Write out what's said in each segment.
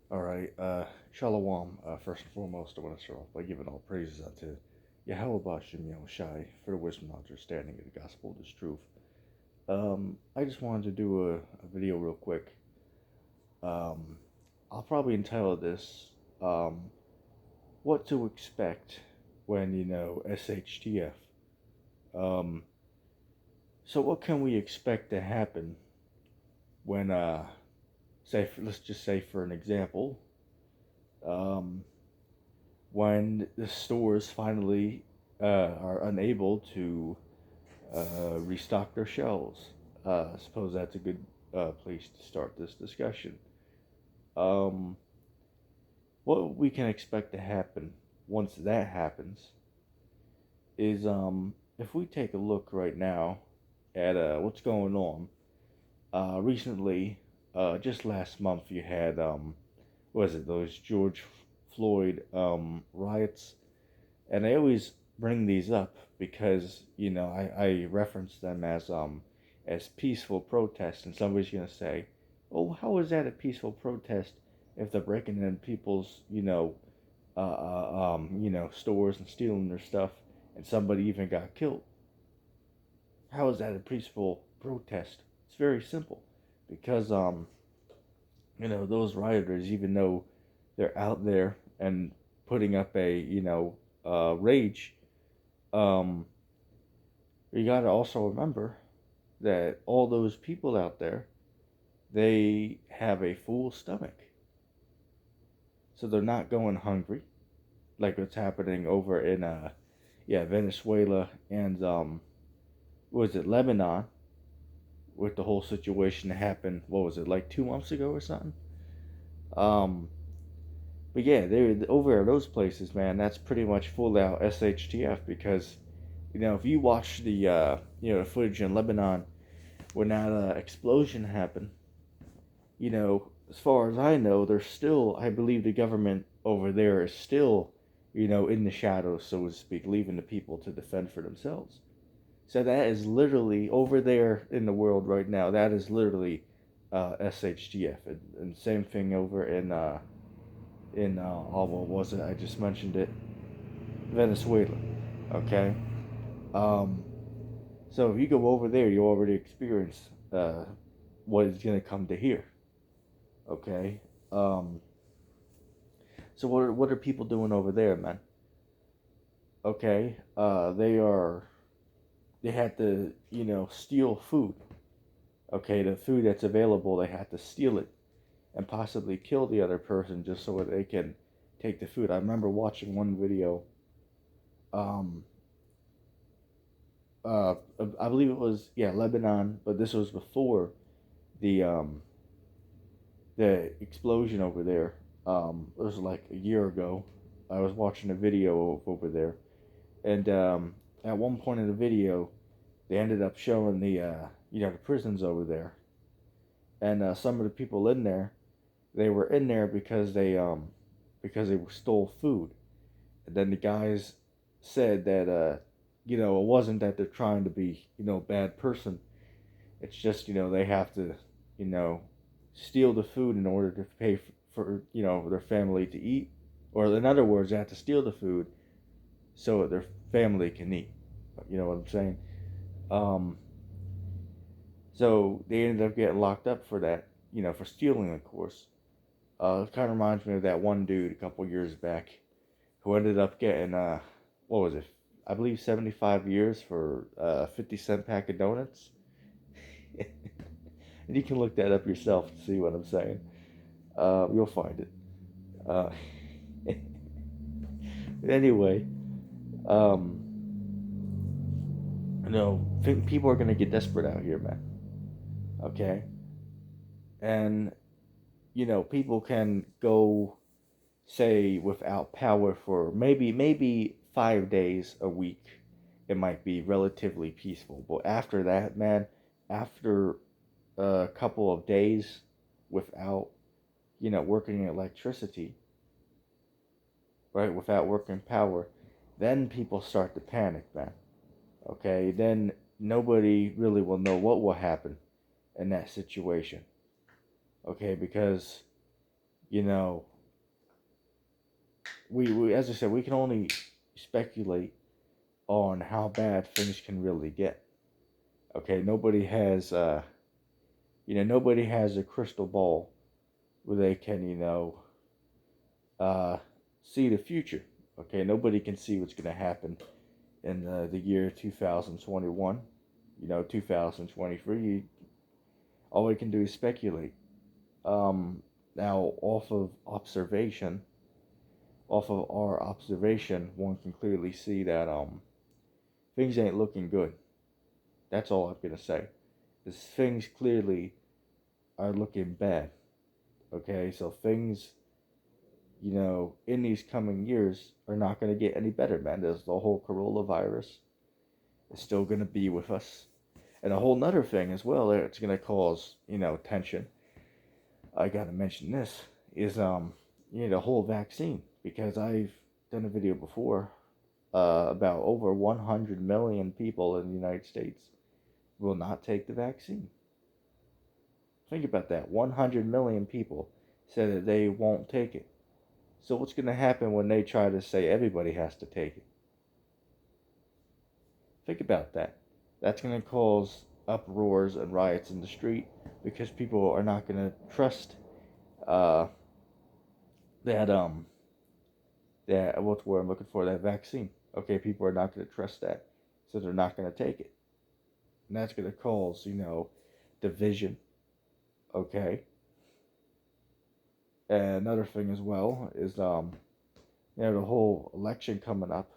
All right, Shalom. First and foremost, I want to start off by giving all praises unto Yahweh Bashem Shai for the wisdom and understanding of the gospel of this truth. I just wanted to do a video real quick. Um, I'll probably entitle this, What to Expect When, SHTF. Um, so what can we expect to happen when, let's just say for an example, um, when the stores finally are unable to restock their shelves. I suppose that's a good place to start this discussion. Um, what we can expect to happen once that happens is if we take a look right now at what's going on. Recently, just last month, you had what was it, those George Floyd riots, and I always bring these up because I reference them as peaceful protests, and somebody's gonna say, "Oh, how is that a peaceful protest if they're breaking in people's stores and stealing their stuff, and somebody even got killed? How is that a peaceful protest?" It's very simple, because those rioters, even though they're out there and putting up a rage, um, you got to also remember that all those people out there, they have a full stomach, so they're not going hungry like what's happening over in Venezuela and was it Lebanon, with the whole situation that happened. What was it, like 2 months ago or something? Um, but yeah, they're over at those places, man. That's pretty much full out SHTF, because if you watch the the footage in Lebanon when that explosion happened, as far as I know, there's still, I believe the government over there is still, in the shadows, so to speak, leaving the people to defend for themselves. So that is literally over there in the world right now. That is literally SHTF, and same thing over in what was it? I just mentioned it, Venezuela. Okay. Um, so if you go over there, you already experience what is gonna come to here. Okay. Um, so what are people doing over there, man? Okay. They had to steal food. Okay, the food that's available, they had to steal it and possibly kill the other person just so that they can take the food. I remember watching one video. Um, uh, I believe it was, Lebanon, but this was before the the explosion over there. It was like a year ago. I was watching a video of over there, and at one point in the video, they ended up showing the prisons over there, and some of the people in there, they were in there because they stole food. And then the guys said that it wasn't that they're trying to be a bad person. It's just they have to you know steal the food in order to pay for their family to eat, or in other words, they have to steal the food so that their family can eat. You know what I'm saying? Um, so they ended up getting locked up for that, for stealing, of course. It kind of reminds me of that one dude a couple years back who ended up getting what was it? I believe 75 years for 50-cent pack of donuts. And you can look that up yourself to see what I'm saying. You'll find it. Uh, anyway, um, think people are gonna get desperate out here, man. Okay, and people can go, say, without power for maybe 5 days a week. It might be relatively peaceful, but after that, man, after a couple of days without working electricity, right, without working power, then people start to panic, man. Okay, then nobody really will know what will happen in that situation. Okay, because you know, we as I said, we can only speculate on how bad things can really get. Okay, nobody has a crystal ball where they can, uh, see the future. Okay, nobody can see what's going to happen in the year 2021. 2023. All we can do is speculate. Now, off of our observation, one can clearly see that things ain't looking good. That's all I'm gonna say. Because things clearly are looking bad. Okay, so things, in these coming years are not gonna get any better, man. There's the whole coronavirus is still gonna be with us, and a whole nother thing as well. It's gonna cause tension. I gotta mention this is the whole vaccine, because I've done a video before about over 100 million people in the United States will not take the vaccine. Think about that. 100 million people said that they won't take it. So what's going to happen when they try to say everybody has to take it? Think about that. That's going to cause uproars and riots in the street, because people are not going to trust uh, that what's the word I'm looking for, that vaccine. Okay, people are not going to trust that, so they're not going to take it, and that's going to cause division. Okay, and another thing as well is the whole election coming up.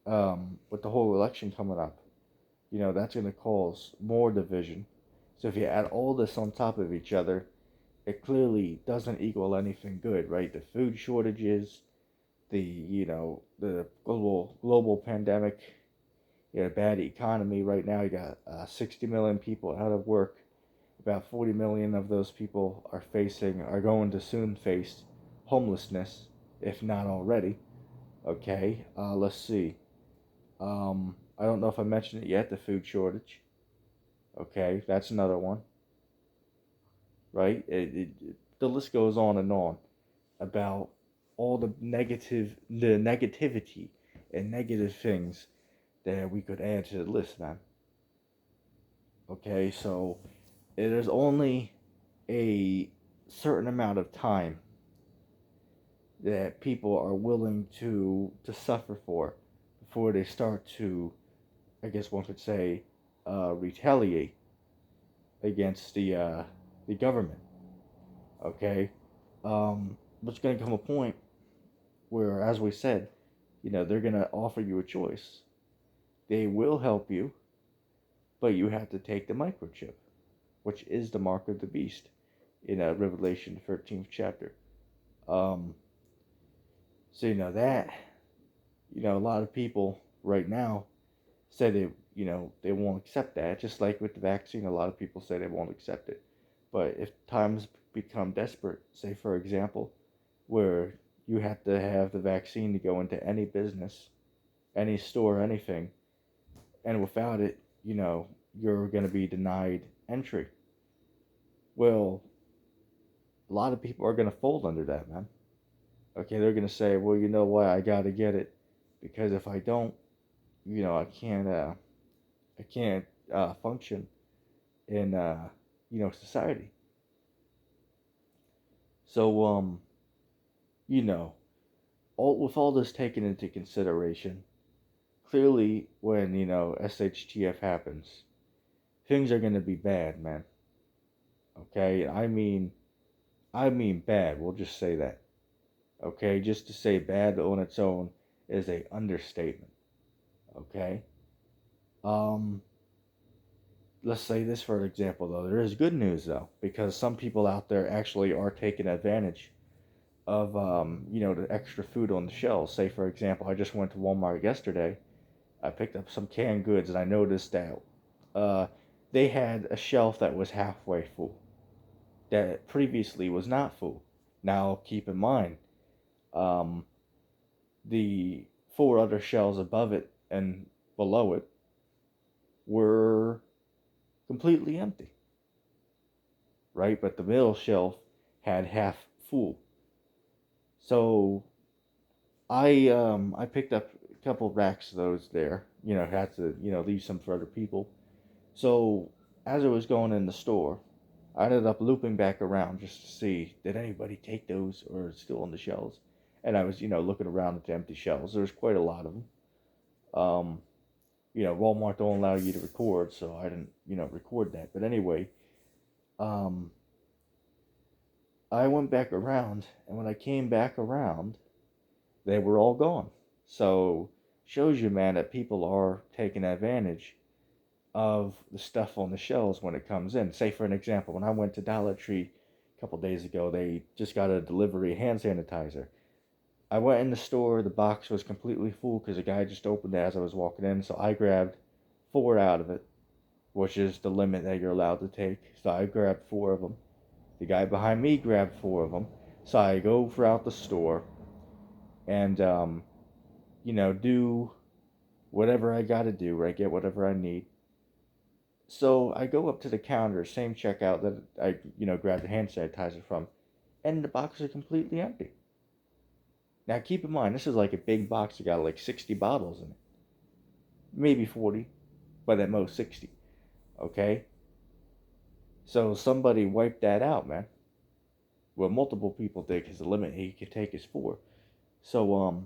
With the whole election coming up, that's going to cause more division. So if you add all this on top of each other, it clearly doesn't equal anything good, right? The food shortages, the global pandemic, you got a bad economy right now. You got 60 million people out of work. About 40 million of those people are going to soon face homelessness, if not already. Okay, let's see. I don't know if I mentioned it yet, the food shortage. Okay, that's another one, right? The list goes on and on about all the negativity and negative things that we could add to the list, man. Okay, so there's only a certain amount of time that people are willing to suffer for before they start to, I guess one could say, retaliate against the government. Okay, there's going to come a point where, as we said, they're going to offer you a choice. They will help you, but you have to take the microchip, which is the mark of the beast in Revelation 13th chapter. Um, so that, a lot of people right now say they won't accept that. Just like with the vaccine, a lot of people say they won't accept it. But if times become desperate, say for example, where you have to have the vaccine to go into any business, any store, anything, and without it, you're going to be denied entry. Well, a lot of people are going to fold under that, man. Okay, they're going to say, well, you know what, I got to get it, because if I don't, I can't function in society. So you know, with all this taken into consideration, clearly when SHTF happens, things are gonna be bad, man. Okay, I mean bad. We'll just say that. Okay, just to say bad on its own is a understatement. Okay. Um, let's say this for example though. There is good news though, because some people out there actually are taking advantage of the extra food on the shelves. Say for example, I just went to Walmart yesterday. I picked up some canned goods and I noticed that uh, they had a shelf that was halfway full that previously was not full. Now keep in mind, um, the four other shelves above it and below it were completely empty, right? But the middle shelf had half full. So I picked up a couple of racks of those there. Had to leave some for other people. So as I was going in the store, I ended up looping back around just to see did anybody take those or it's still on the shelves. And I was looking around at the empty shelves. There was quite a lot of them. Um, Walmart don't allow you to record, so I didn't record that. But anyway, um, I went back around, and when I came back around, they were all gone. So shows you, man, that people are taking advantage of the stuff on the shelves when it comes in. Say for an example, when I went to Dollar Tree a couple days ago, they just got a delivery hand sanitizer. I went in the store, the box was completely full because the guy just opened it as I was walking in, so I grabbed 4 out of it, which is the limit that you're allowed to take. So I grabbed 4 of them. The guy behind me grabbed 4 of them. So I go throughout the store and do whatever I gotta do, right? Get whatever I need. So I go up to the counter, same checkout that I, grabbed the hand sanitizer from, and the boxes are completely empty. Now keep in mind, this is like a big box that got like 60 bottles in it. Maybe 40, but at most 60. Okay? So somebody wiped that out, man. Well, multiple people did because the limit he could take is 4. So,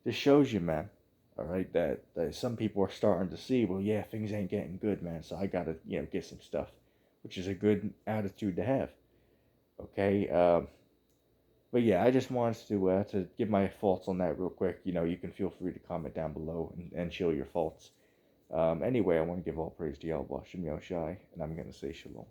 this shows you, man, all right, that some people are starting to see, well, yeah, things ain't getting good, man, so I gotta, get some stuff, which is a good attitude to have, okay? But yeah, I just wanted to give my thoughts on that real quick. You can feel free to comment down below and share your thoughts. Anyway, I want to give all praise to Yahweh, Shem Yoshai, and I'm going to say shalom.